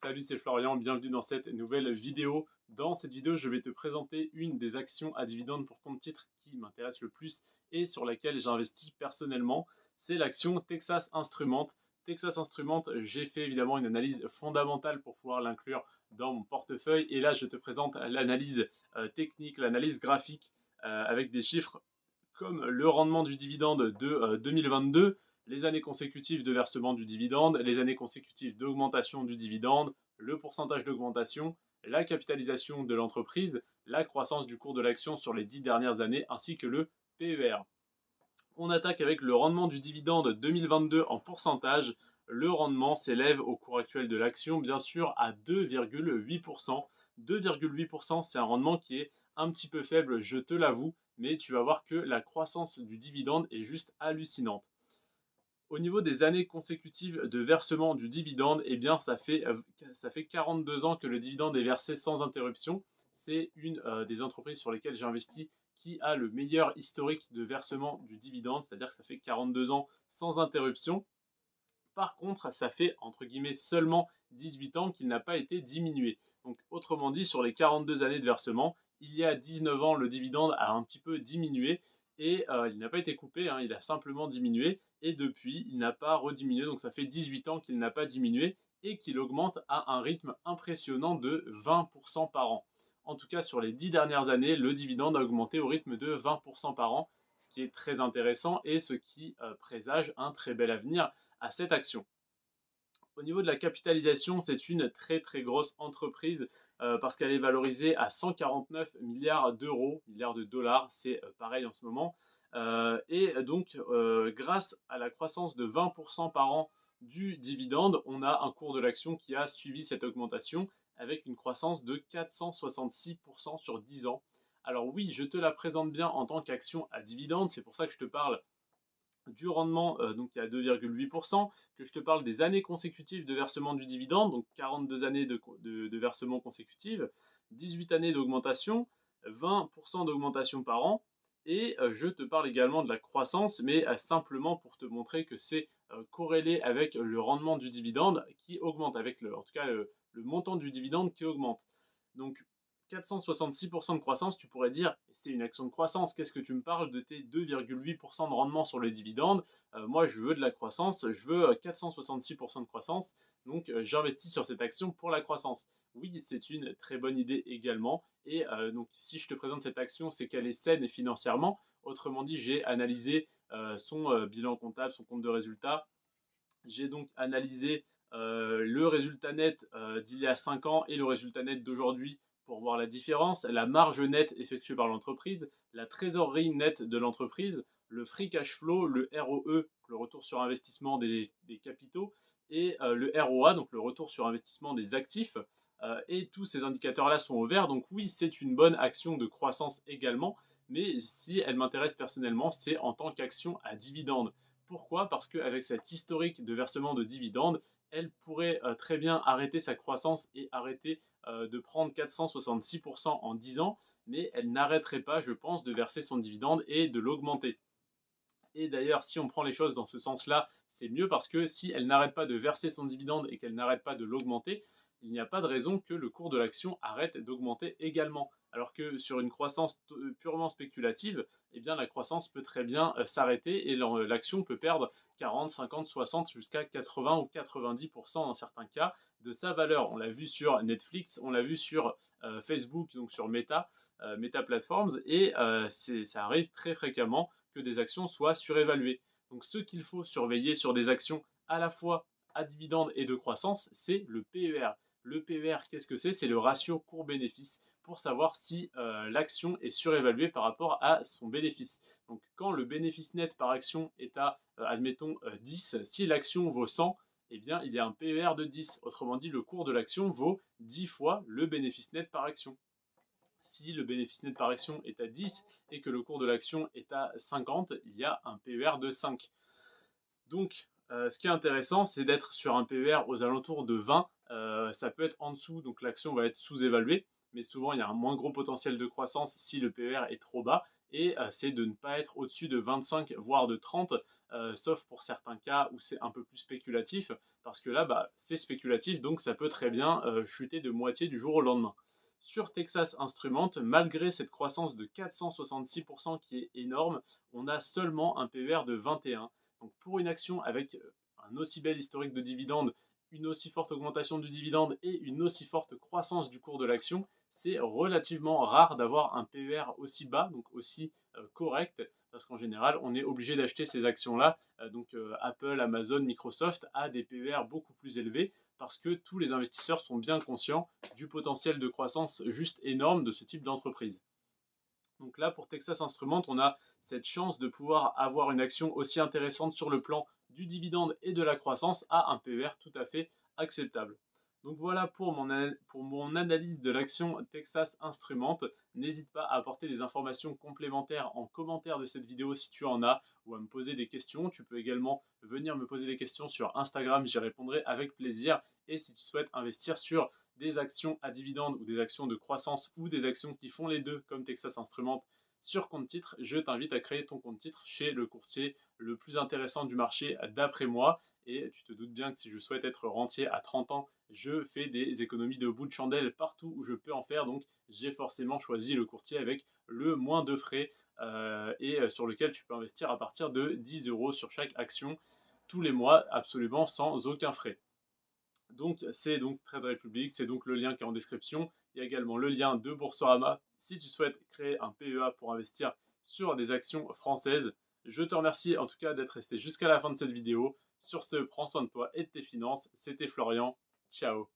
Salut, c'est Florian, bienvenue dans cette nouvelle vidéo. Dans cette vidéo, je vais te présenter une des actions à dividendes pour compte titre qui m'intéresse le plus et sur laquelle j'investis personnellement. C'est l'action Texas Instruments. Texas Instruments, j'ai fait évidemment une analyse fondamentale pour pouvoir l'inclure dans mon portefeuille. Et là, je te présente l'analyse technique, l'analyse graphique avec des chiffres comme le rendement du dividende de 2022, les années consécutives de versement du dividende, les années consécutives d'augmentation du dividende, le pourcentage d'augmentation, la capitalisation de l'entreprise, la croissance du cours de l'action sur les 10 dernières années, ainsi que le PER. On attaque avec le rendement du dividende 2022 en pourcentage. Le rendement s'élève au cours actuel de l'action, bien sûr, à 2,8%. 2,8%, c'est un rendement qui est un petit peu faible, je te l'avoue, mais tu vas voir que la croissance du dividende est juste hallucinante. Au niveau des années consécutives de versement du dividende, eh bien, ça fait 42 ans que le dividende est versé sans interruption. C'est une des entreprises sur lesquelles j'ai investi qui a le meilleur historique de versement du dividende, c'est-à-dire que ça fait 42 ans sans interruption. Par contre, ça fait entre guillemets seulement 18 ans qu'il n'a pas été diminué. Donc autrement dit, sur les 42 années de versement, il y a 19 ans, le dividende a un petit peu diminué et il n'a pas été coupé, hein, il a simplement diminué et depuis, il n'a pas rediminué. Donc ça fait 18 ans qu'il n'a pas diminué et qu'il augmente à un rythme impressionnant de 20% par an. En tout cas, sur les 10 dernières années, le dividende a augmenté au rythme de 20% par an, ce qui est très intéressant et ce qui présage un très bel avenir à cette action. Au niveau de la capitalisation, c'est une très très grosse entreprise parce qu'elle est valorisée à 149 milliards d'euros, milliards de dollars, c'est pareil en ce moment. Et donc, grâce à la croissance de 20% par an du dividende, on a un cours de l'action qui a suivi cette augmentation avec une croissance de 466% sur 10 ans. Alors oui, je te la présente bien en tant qu'action à dividende, c'est pour ça que je te parle du rendement, donc il y a 2,8%, que je te parle des années consécutives de versement du dividende, donc 42 années de versement consécutives, 18 années d'augmentation, 20% d'augmentation par an, et je te parle également de la croissance, mais simplement pour te montrer que c'est corrélé avec le rendement du dividende qui augmente, avec en tout cas le montant du dividende qui augmente. Donc 466% de croissance, tu pourrais dire, c'est une action de croissance, qu'est-ce que tu me parles de tes 2,8% de rendement sur le dividende? Moi, je veux de la croissance, je veux 466% de croissance, donc j'investis sur cette action pour la croissance. Oui, c'est une très bonne idée également, et donc si je te présente cette action, c'est qu'elle est saine financièrement. Autrement dit, j'ai analysé son bilan comptable, son compte de résultat. J'ai donc analysé le résultat net d'il y a 5 ans et le résultat net d'aujourd'hui pour voir la différence, la marge nette effectuée par l'entreprise, la trésorerie nette de l'entreprise, le free cash flow, le ROE, le retour sur investissement des capitaux, et le ROA, donc le retour sur investissement des actifs. Et tous ces indicateurs-là sont au vert. Donc oui, c'est une bonne action de croissance également, mais si elle m'intéresse personnellement, c'est en tant qu'action à dividende. Pourquoi? Parce qu'avec cet historique de versement de dividendes, elle pourrait très bien arrêter sa croissance et arrêter de prendre 466% en 10 ans, mais elle n'arrêterait pas, je pense, de verser son dividende et de l'augmenter. Et d'ailleurs, si on prend les choses dans ce sens-là, c'est mieux parce que si elle n'arrête pas de verser son dividende et qu'elle n'arrête pas de l'augmenter, il n'y a pas de raison que le cours de l'action arrête d'augmenter également. Alors que sur une croissance purement spéculative, eh bien, la croissance peut très bien s'arrêter et l'action peut perdre 40, 50, 60 jusqu'à 80 ou 90% dans certains cas de sa valeur. On l'a vu sur Netflix, on l'a vu sur Facebook, donc sur Meta Platforms, et ça arrive très fréquemment que des actions soient surévaluées. Donc ce qu'il faut surveiller sur des actions à la fois à dividende et de croissance, c'est le PER. Le PER, qu'est-ce que c'est? C'est le ratio court-bénéfice pour savoir si l'action est surévaluée par rapport à son bénéfice. Donc quand le bénéfice net par action est à, admettons, 10, si l'action vaut 100, eh bien il y a un PER de 10. Autrement dit, le cours de l'action vaut 10 fois le bénéfice net par action. Si le bénéfice net par action est à 10 et que le cours de l'action est à 50, il y a un PER de 5. Donc, ce qui est intéressant, c'est d'être sur un PER aux alentours de 20. Ça peut être en dessous, donc l'action va être sous-évaluée, mais souvent il y a un moins gros potentiel de croissance si le PER est trop bas. et c'est de ne pas être au-dessus de 25 voire de 30, sauf pour certains cas où c'est un peu plus spéculatif, parce que là, bah, c'est spéculatif, donc ça peut très bien chuter de moitié du jour au lendemain. Sur Texas Instruments, malgré cette croissance de 466% qui est énorme, on a seulement un PER de 21. Donc pour une action avec un aussi bel historique de dividendes, une aussi forte augmentation du dividende et une aussi forte croissance du cours de l'action, c'est relativement rare d'avoir un PER aussi bas, donc aussi correct, parce qu'en général, on est obligé d'acheter ces actions-là. Apple, Amazon, Microsoft a des PER beaucoup plus élevés parce que tous les investisseurs sont bien conscients du potentiel de croissance juste énorme de ce type d'entreprise. Donc là, pour Texas Instruments, on a cette chance de pouvoir avoir une action aussi intéressante sur le plan du dividende et de la croissance à un PER tout à fait acceptable. Donc voilà pour mon analyse de l'action Texas Instruments. N'hésite pas à apporter des informations complémentaires en commentaire de cette vidéo si tu en as, ou à me poser des questions. Tu peux également venir me poser des questions sur Instagram, j'y répondrai avec plaisir. Et si tu souhaites investir sur des actions à dividendes ou des actions de croissance ou des actions qui font les deux comme Texas Instruments sur compte titre, je t'invite à créer ton compte titre chez le courtier le plus intéressant du marché d'après moi. Et tu te doutes bien que si je souhaite être rentier à 30 ans, je fais des économies de bout de chandelle partout où je peux en faire. Donc j'ai forcément choisi le courtier avec le moins de frais et sur lequel tu peux investir à partir de 10 euros sur chaque action tous les mois, absolument sans aucun frais. Donc c'est donc Trade Republic, c'est donc le lien qui est en description. Il y a également le lien de Boursorama si tu souhaites créer un PEA pour investir sur des actions françaises. Je te remercie en tout cas d'être resté jusqu'à la fin de cette vidéo. Sur ce, prends soin de toi et de tes finances. C'était Florian. Ciao.